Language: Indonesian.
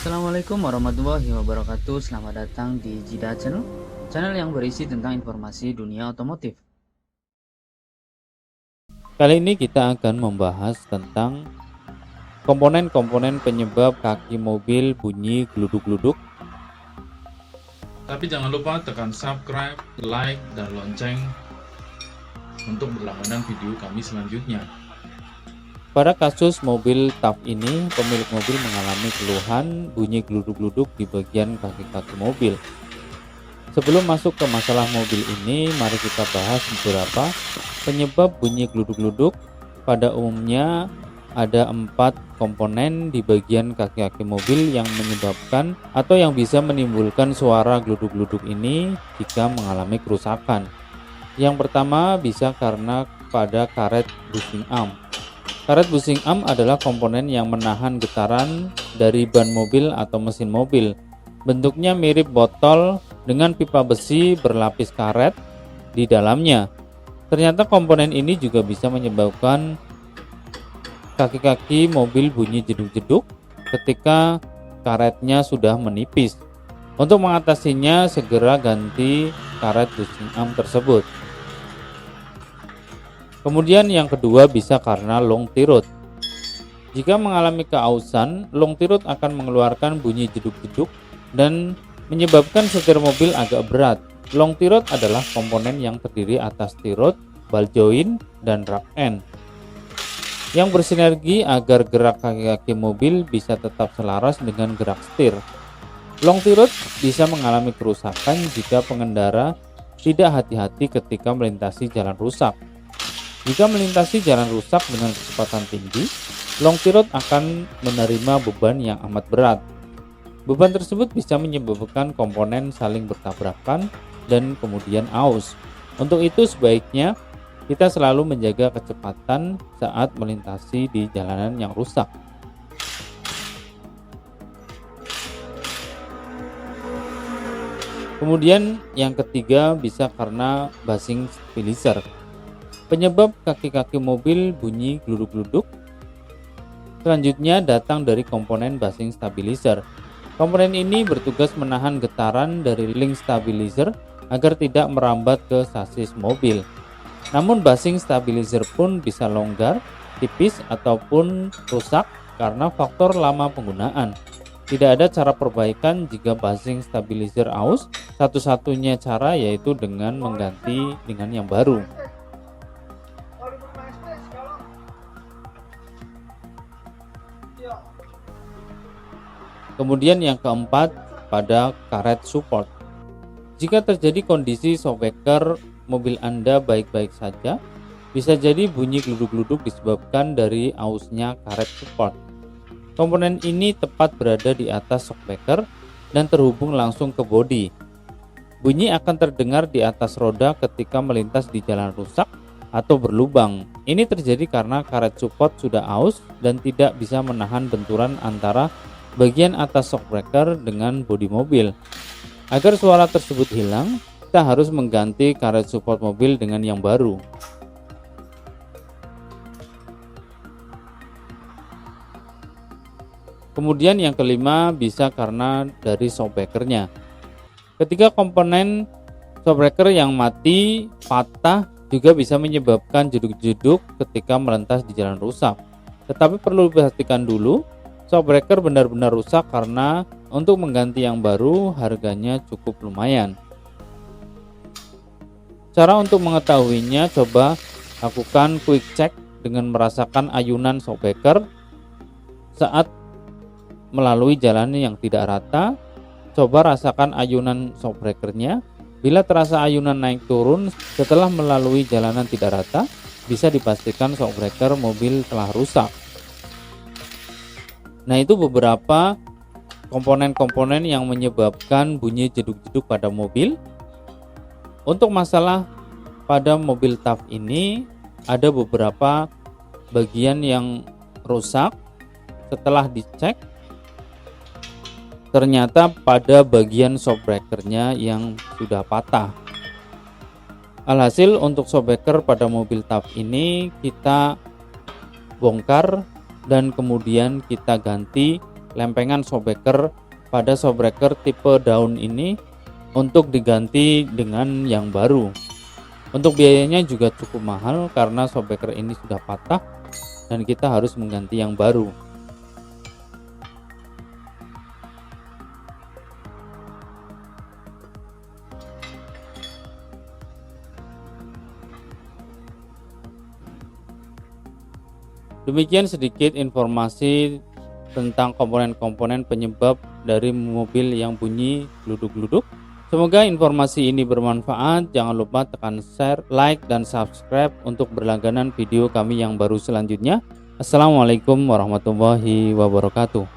Assalamualaikum warahmatullahi wabarakatuh. Selamat datang di Jida Channel, channel yang berisi tentang informasi dunia otomotif. Kali ini kita akan membahas tentang komponen-komponen penyebab kaki mobil bunyi gluduk-gluduk. Tapi jangan lupa tekan subscribe, like, dan lonceng untuk berlangganan video kami selanjutnya. Pada kasus mobil TAF ini, pemilik mobil mengalami keluhan bunyi gluduk-gluduk di bagian kaki-kaki mobil. Sebelum masuk ke masalah mobil ini, mari kita bahas beberapa penyebab bunyi gluduk-gluduk. Pada umumnya ada 4 komponen di bagian kaki-kaki mobil yang menyebabkan atau yang bisa menimbulkan suara gluduk-gluduk ini jika mengalami kerusakan. Yang pertama bisa karena pada karet bushing arm. Karet bushing arm adalah komponen yang menahan getaran dari ban mobil atau mesin mobil. Bentuknya mirip botol dengan pipa besi berlapis karet di dalamnya. Ternyata komponen ini juga bisa menyebabkan kaki-kaki mobil bunyi jeduk-jeduk ketika karetnya sudah menipis. Untuk mengatasinya, segera ganti karet bushing arm tersebut. Kemudian yang kedua bisa karena long tirut. Jika mengalami keausan, long tirut akan mengeluarkan bunyi jeduk-jeduk dan menyebabkan setir mobil agak berat. Long tirut adalah komponen yang terdiri atas tirut, ball joint, dan rack end yang bersinergi agar gerak kaki-kaki mobil bisa tetap selaras dengan gerak setir. Long tirut bisa mengalami kerusakan jika pengendara tidak hati-hati ketika melintasi jalan rusak. Jika melintasi jalan rusak dengan kecepatan tinggi, long tirut akan menerima beban yang amat berat. Beban tersebut bisa menyebabkan komponen saling bertabrakan dan kemudian aus. Untuk itu sebaiknya kita selalu menjaga kecepatan saat melintasi di jalanan yang rusak. Kemudian yang ketiga bisa karena bushing stabilizer. Penyebab kaki-kaki mobil bunyi gluduk-gluduk selanjutnya datang dari komponen bushing stabilizer. Komponen ini bertugas menahan getaran dari link stabilizer agar tidak merambat ke sasis mobil. Namun bushing stabilizer pun bisa longgar, tipis, ataupun rusak karena faktor lama penggunaan. Tidak ada cara perbaikan jika bushing stabilizer aus. Satu-satunya cara yaitu dengan mengganti dengan yang baru. Kemudian yang keempat pada karet support. Jika terjadi kondisi shockbreaker mobil Anda baik-baik saja, bisa jadi bunyi gluduk-gluduk disebabkan dari ausnya karet support. Komponen ini tepat berada di atas shockbreaker dan terhubung langsung ke bodi. Bunyi akan terdengar di atas roda ketika melintas di jalan rusak atau berlubang. Ini terjadi karena karet support sudah aus dan tidak bisa menahan benturan antara bagian atas shockbreaker dengan bodi mobil. Agar suara tersebut hilang, kita harus mengganti karet support mobil dengan yang baru. Kemudian yang kelima bisa karena dari shockbreakernya. Ketika komponen shockbreaker yang mati, patah juga bisa menyebabkan jeduk-jeduk ketika melintas di jalan rusak. Tetapi perlu diperhatikan dulu, shockbreaker benar-benar rusak karena untuk mengganti yang baru harganya cukup lumayan. Cara untuk mengetahuinya, coba lakukan quick check dengan merasakan ayunan shockbreaker saat melalui jalan yang tidak rata. Coba rasakan ayunan shockbreakernya. Bila terasa ayunan naik turun setelah melalui jalanan tidak rata, bisa dipastikan shockbreaker mobil telah rusak. Nah, itu beberapa komponen-komponen yang menyebabkan bunyi jeduk-jeduk pada mobil. Untuk masalah pada mobil TAF ini ada beberapa bagian yang rusak. Setelah dicek, ternyata pada bagian shockbreakernya yang sudah patah. Alhasil untuk shockbreaker pada mobil TAF ini kita bongkar dan kemudian kita ganti lempengan shockbreaker pada shockbreaker tipe daun ini untuk diganti dengan yang baru. Untuk biayanya juga cukup mahal karena shockbreaker ini sudah patah dan kita harus mengganti yang baru. Demikian sedikit informasi tentang komponen-komponen penyebab dari mobil yang bunyi gluduk-gluduk. Semoga informasi ini bermanfaat. Jangan lupa tekan share, like, dan subscribe untuk berlangganan video kami yang baru selanjutnya. Assalamualaikum warahmatullahi wabarakatuh.